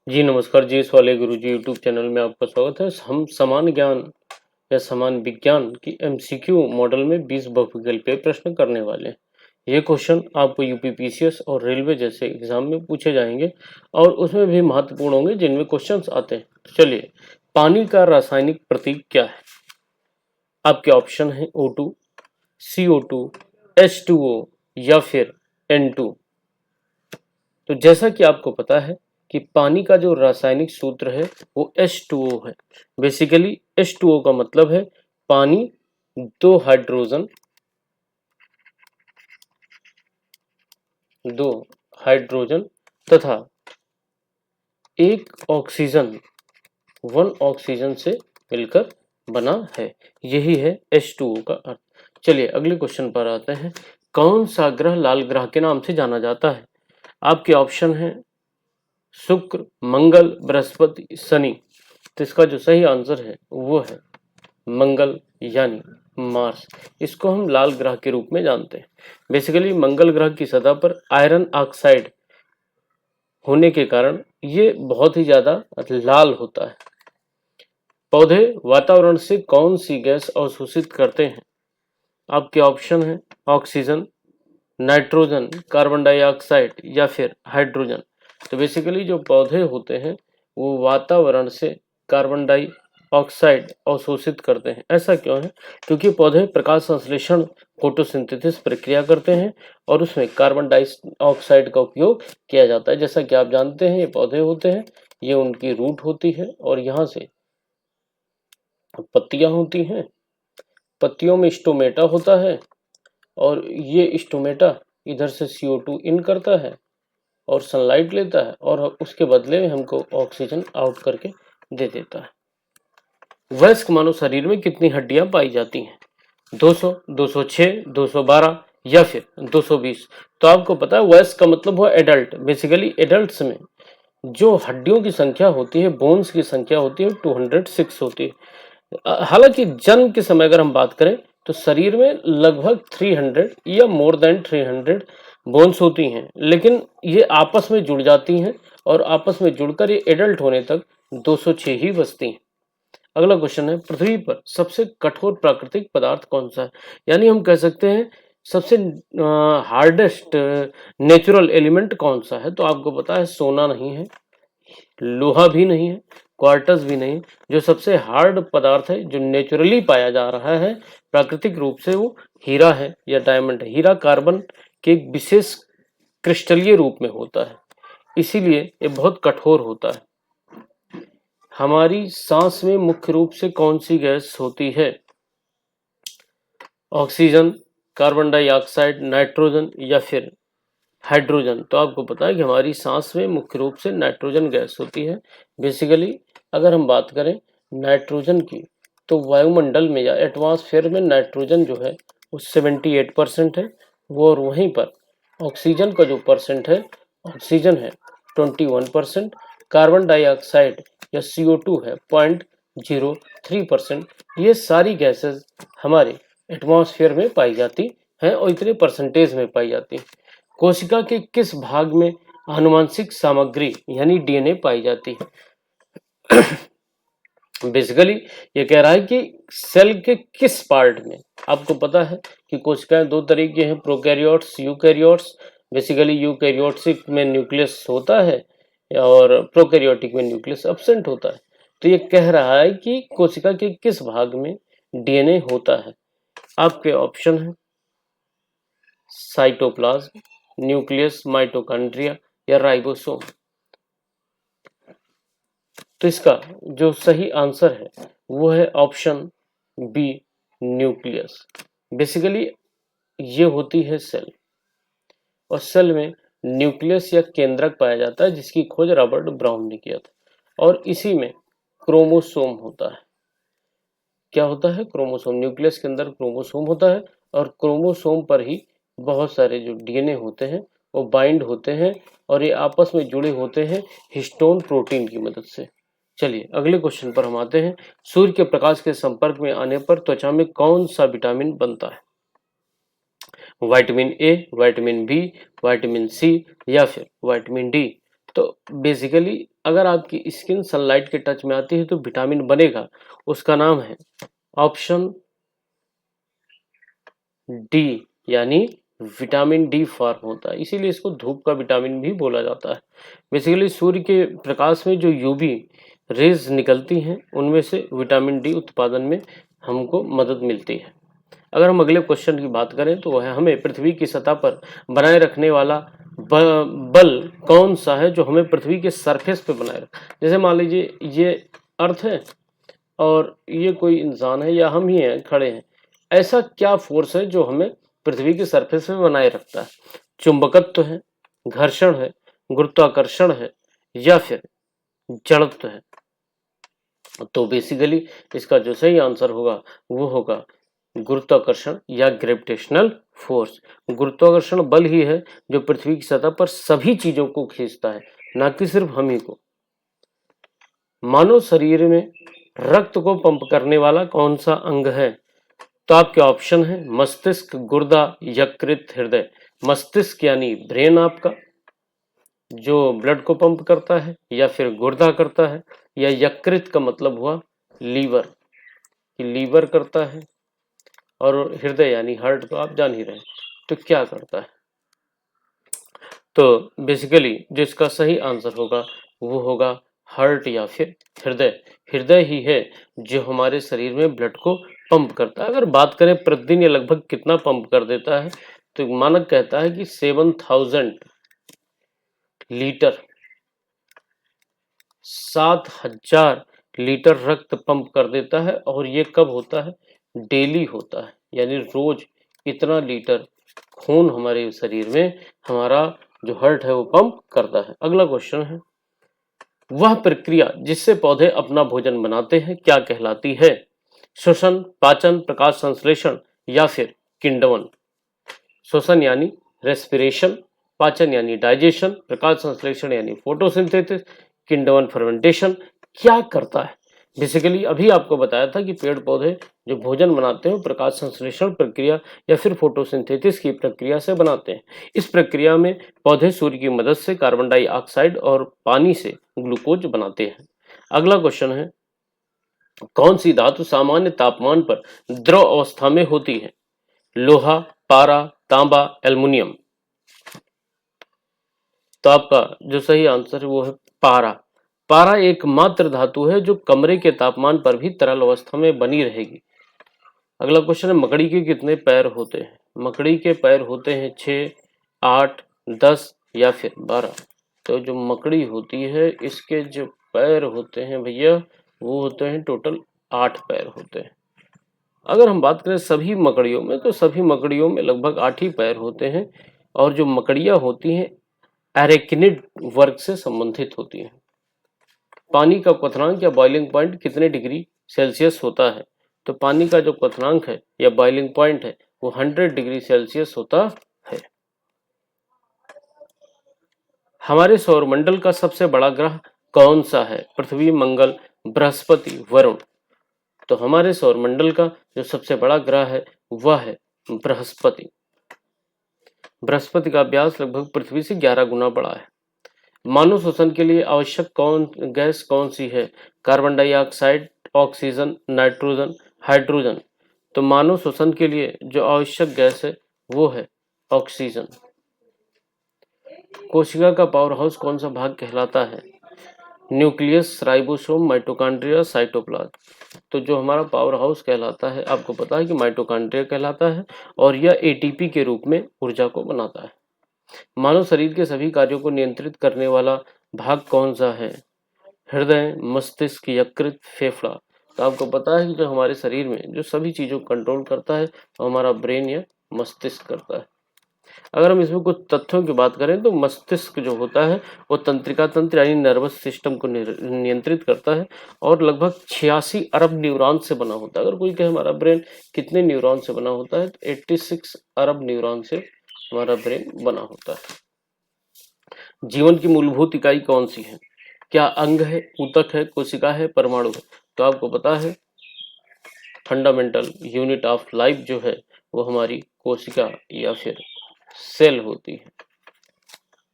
जी नमस्कार जी, इस वाले गुरुजी यूट्यूब चैनल में आपका स्वागत है। हम समान ज्ञान या समान विज्ञान की एमसीक्यू मॉडल में 20 बहुविकल्पीय प्रश्न करने वाले हैं। ये क्वेश्चन आपको यूपी पीसीएस और रेलवे जैसे एग्जाम में पूछे जाएंगे और उसमें भी महत्वपूर्ण होंगे जिनमें क्वेश्चंस आते हैं। तो चलिए, पानी का रासायनिक प्रतीक क्या है? आपके ऑप्शन है O2, CO2, H2O या फिर N2। तो जैसा कि आपको पता है कि पानी का जो रासायनिक सूत्र है वो H2O है। बेसिकली H2O का मतलब है पानी, दो हाइड्रोजन, दो हाइड्रोजन तथा एक ऑक्सीजन, वन ऑक्सीजन से मिलकर बना है। यही है H2O का अर्थ। चलिए अगले क्वेश्चन पर आते हैं। कौन सा ग्रह लाल ग्रह के नाम से जाना जाता है? आपके ऑप्शन है शुक्र, मंगल, बृहस्पति, शनि। तो इसका जो सही आंसर है वो है मंगल यानी मार्स। इसको हम लाल ग्रह के रूप में जानते हैं। बेसिकली मंगल ग्रह की सतह पर आयरन ऑक्साइड होने के कारण ये बहुत ही ज्यादा लाल होता है। पौधे वातावरण से कौन सी गैस अवशोषित करते हैं? आपके ऑप्शन है ऑक्सीजन, नाइट्रोजन, कार्बन डाइऑक्साइड या फिर हाइड्रोजन। तो बेसिकली जो पौधे होते हैं वो वातावरण से कार्बन डाइऑक्साइड अवशोषित करते हैं। ऐसा क्यों है? क्योंकि पौधे प्रकाश संश्लेषण फोटोसिंथेसिस प्रक्रिया करते हैं और उसमें कार्बन डाइऑक्साइड का उपयोग किया जाता है। जैसा कि आप जानते हैं ये पौधे होते हैं, ये उनकी रूट होती है और यहाँ से पत्तियां होती हैं। पत्तियों में स्टोमेटा होता है और ये स्टोमेटा इधर से CO2 इन करता है और सनलाइट लेता है और उसके बदले में हमको ऑक्सीजन आउट करके दे देता है। वयस्क मानव शरीर में कितनी हड्डियां पाई जाती हैं? 200, 206, 212 या फिर 220। तो आपको पता है वयस्क का मतलब हुआ एडल्ट। बेसिकली एडल्ट्स में जो हड्डियों की संख्या होती है, बोन्स की संख्या होती है 206 होती है। हालांकि जन्म के समय अगर हम बात करें तो शरीर में लगभग 300 या मोर देन 300 बोन्स होती हैं, लेकिन ये आपस में जुड़ जाती हैं और आपस में जुड़कर ये एडल्ट होने तक 206 ही बचती हैं। अगला क्वेश्चन है, पृथ्वी पर सबसे कठोर प्राकृतिक पदार्थ कौन सा है? यानी हम कह सकते हैं सबसे हार्डेस्ट नेचुरल एलिमेंट कौन सा है? तो आपको पता है सोना नहीं है, लोहा भी नहीं है, क्वार्टज भी नहीं। जो सबसे हार्ड पदार्थ है जो नेचुरली पाया जा रहा है प्राकृतिक रूप से वो हीरा है या डायमंड है। हीरा कार्बन के एक विशेष क्रिस्टलीय रूप में होता है, इसीलिए ये बहुत कठोर होता है। हमारी सांस में मुख्य रूप से कौन सी गैस होती है? ऑक्सीजन, कार्बन डाइऑक्साइड, नाइट्रोजन या फिर हाइड्रोजन। तो आपको पता है कि हमारी सांस में मुख्य रूप से नाइट्रोजन गैस होती है। बेसिकली अगर हम बात करें नाइट्रोजन की तो वायुमंडल में या एटमॉस्फेयर में नाइट्रोजन जो है वो 78% है वो, और वहीं पर ऑक्सीजन का जो परसेंट है, ऑक्सीजन है 21%, कार्बन डाइऑक्साइड या CO2 है 0.03%। ये सारी गैसेस हमारे एटमॉस्फेयर में पाई जाती हैं और इतने परसेंटेज में पाई जाती हैं। कोशिका के किस भाग में आनुवंशिक सामग्री यानी DNA पाई जाती है? बेसिकली ये कह रहा है कि सेल के किस पार्ट में। आपको पता है कि कोशिकाएं दो तरीके हैं, प्रोकैरियोट्स, यूकैरियोट्स। बेसिकली यूकैरियोटिक में न्यूक्लियस होता है और प्रोकैरियोटिक में न्यूक्लियस एब्सेंट होता है। तो ये कह रहा है कि कोशिका के किस भाग में DNA होता है। आपके ऑप्शन है साइटोप्लाज्म, न्यूक्लियस, माइटोकॉन्ड्रिया या राइबोसोम। तो इसका जो सही आंसर है वो है ऑप्शन बी, न्यूक्लियस। बेसिकली ये होती है सेल और सेल में न्यूक्लियस या केंद्रक पाया जाता है जिसकी खोज रॉबर्ट ब्राउन ने किया था और इसी में क्रोमोसोम होता है। क्या होता है? क्रोमोसोम। न्यूक्लियस के अंदर क्रोमोसोम होता है और क्रोमोसोम पर ही बहुत सारे जो DNA होते हैं वो बाइंड होते हैं और ये आपस में जुड़े होते हैं हिस्टोन प्रोटीन की मदद से। चलिए अगले क्वेश्चन पर हम आते हैं। सूर्य के प्रकाश के संपर्क में आने पर त्वचा में कौन सा विटामिन बनता है? Vitamin A, vitamin B, vitamin C या फिर विटामिन डी। तो बेसिकली अगर आपकी स्किन सनलाइट के टच में आती है तो विटामिन बनेगा, उसका नाम है ऑप्शन डी, यानी विटामिन डी फॉर्म होता है, इसीलिए इसको धूप का विटामिन भी बोला जाता है। बेसिकली सूर्य के प्रकाश में जो यूवी रेज निकलती हैं उनमें से विटामिन डी उत्पादन में हमको मदद मिलती है। अगर हम अगले क्वेश्चन की बात करें तो वह हमें पृथ्वी की सतह पर बनाए रखने वाला बल कौन सा है जो हमें पृथ्वी के सरफेस पे बनाए रख, जैसे मान लीजिए ये अर्थ है और ये कोई इंसान है या हम ही हैं खड़े हैं, ऐसा क्या फोर्स है जो हमें पृथ्वी के सरफेस में बनाए रखता है? चुंबकत्व है, घर्षण है, गुरुत्वाकर्षण है या फिर जड़त्व है? तो बेसिकली इसका जो सही आंसर होगा वो होगा गुरुत्वाकर्षण या ग्रेविटेशनल फोर्स। गुरुत्वाकर्षण बल ही है जो पृथ्वी की सतह पर सभी चीजों को खींचता है, ना कि सिर्फ हम ही को। मानव शरीर में रक्त को पंप करने वाला कौन सा अंग है? तो आपके ऑप्शन है मस्तिष्क, गुर्दा, यकृत, हृदय। मस्तिष्क यानी ब्रेन आपका जो ब्लड को पंप करता है, या फिर गुर्दा करता है, या यकृत का मतलब हुआ लीवर कि लीवर करता है, और हृदय यानी हार्ट तो आप जान ही रहे हैं तो क्या करता है। तो बेसिकली जो इसका सही आंसर होगा वो होगा हार्ट या फिर हृदय। हृदय ही है जो हमारे शरीर में ब्लड को पंप करता है। अगर बात करें प्रतिदिन ये लगभग कितना पंप कर देता है, तो मानक कहता है कि 7000 लीटर, 7000 लीटर रक्त पंप कर देता है। और ये कब होता है? डेली होता है, यानी रोज इतना लीटर खून हमारे शरीर में हमारा जो हार्ट है वो पंप करता है। अगला क्वेश्चन है, वह प्रक्रिया जिससे पौधे अपना भोजन बनाते हैं क्या कहलाती है? श्वसन, पाचन, प्रकाश संश्लेषण या फिर किण्वन। श्वसन यानी रेस्पिरेशन, पाचन यानी डाइजेशन, प्रकाश संश्लेषण यानी फोटोसिंथेसिस, किण्वन फर्मेंटेशन। क्या करता है? बेसिकली अभी आपको बताया था कि पेड़ पौधे जो भोजन बनाते हैं प्रकाश संश्लेषण प्रक्रिया या फिर फोटोसिंथेसिस की प्रक्रिया से बनाते हैं। इस प्रक्रिया में पौधे सूर्य की मदद से कार्बन डाइऑक्साइड और पानी से ग्लूकोज बनाते हैं। अगला क्वेश्चन है, कौन सी धातु सामान्य तापमान पर द्रव अवस्था में होती है? लोहा, पारा, तांबा, एल्युमिनियम। तो आपका जो सही आंसर है वो है पारा। पारा एकमात्र धातु है जो कमरे के तापमान पर भी तरल अवस्था में बनी रहेगी। अगला क्वेश्चन है, मकड़ी के कितने पैर होते हैं? मकड़ी के पैर होते हैं 6, 8, 10 या फिर 12। तो जो मकड़ी होती है इसके जो पैर होते हैं भैया वो होते हैं टोटल 8 पैर होते हैं। अगर हम बात करें सभी मकड़ियों में तो सभी मकड़ियों में लगभग 8 ही पैर होते हैं। और जो मकड़ियां होती हैं एरेक्निड वर्ग से संबंधित होती हैं। पानी का क्वथनांक या बॉइलिंग पॉइंट कितने डिग्री सेल्सियस होता है? तो पानी का जो क्वथनांक है या बॉइलिंग पॉइंट है वो 100 डिग्री सेल्सियस होता है। हमारे सौरमंडल का सबसे बड़ा ग्रह कौन सा है? पृथ्वी, मंगल, बृहस्पति, वरुण। तो हमारे सौरमंडल का जो सबसे बड़ा ग्रह है वह है बृहस्पति। बृहस्पति का व्यास लगभग पृथ्वी से 11 गुना बड़ा है। मानव श्वसन के लिए आवश्यक गैस कौन सी है? Carbon dioxide, oxygen, nitrogen, hydrogen. तो मानव श्वसन के लिए जो आवश्यक गैस है वो है ऑक्सीजन। कोशिका का पावर हाउस कौन सा भाग कहलाता है? Nucleus, ribosome, mitochondria, cytoplasm. तो जो हमारा पावर हाउस कहलाता है आपको पता है कि माइटोकॉन्ड्रिया कहलाता है और यह एटीपी के रूप में ऊर्जा को बनाता है। मानव शरीर के सभी कार्यों को नियंत्रित करने वाला भाग कौन सा है? हृदय, मस्तिष्क, यकृत, फेफड़ा। तो आपको पता है कि जो हमारे शरीर में जो सभी चीजों को कंट्रोल करता है वो हमारा ब्रेन या मस्तिष्क करता है। अगर हम इसमें कुछ तथ्यों की बात करें तो मस्तिष्क जो होता है वो तंत्रिका तंत्र यानी नर्वस सिस्टम को नियंत्रित करता है और लगभग 86 अरब न्यूरॉन से बना होता है। अगर कोई कहे हमारा ब्रेन कितने न्यूरॉन से बना होता है तो 86 अरब न्यूरॉन से हमारा ब्रेन बना होता है। जीवन की मूलभूत इकाई कौन सी है? क्या अंग है, ऊतक है, कोशिका है, परमाणु है? तो आपको पता है फंडामेंटल यूनिट ऑफ लाइफ जो है वो हमारी कोशिका या फिर सेल होती है।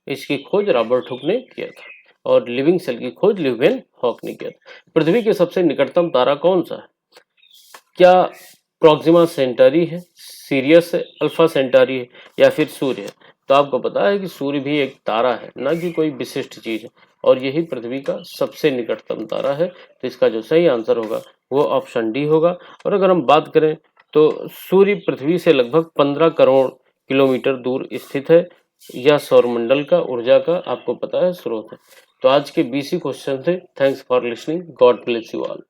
इसकी खोज रॉबर्ट हुक ने किया था। और लिविंग सेल की खोज ल्यूवेनहॉक ने किया था। पृथ्वी के सबसे निकटतम तारा कौन सा है? क्या प्रोक्सिमा सेंटारी है, सीरियस है, अल्फा सेंटारी है या फिर सूर्य है? तो आपको पता है कि सूर्य भी एक तारा है, ना कि कोई विशिष्ट चीज है, और यही पृथ्वी का सबसे निकटतम तारा है। तो इसका जो सही आंसर होगा वो ऑप्शन डी होगा। और अगर हम बात करें तो सूर्य पृथ्वी से लगभग 15 करोड़ किलोमीटर दूर स्थित है। यह सौरमंडल का ऊर्जा का आपको पता है स्रोत है। तो आज के 20 क्वेश्चन थे। Thanks for listening. God bless you all.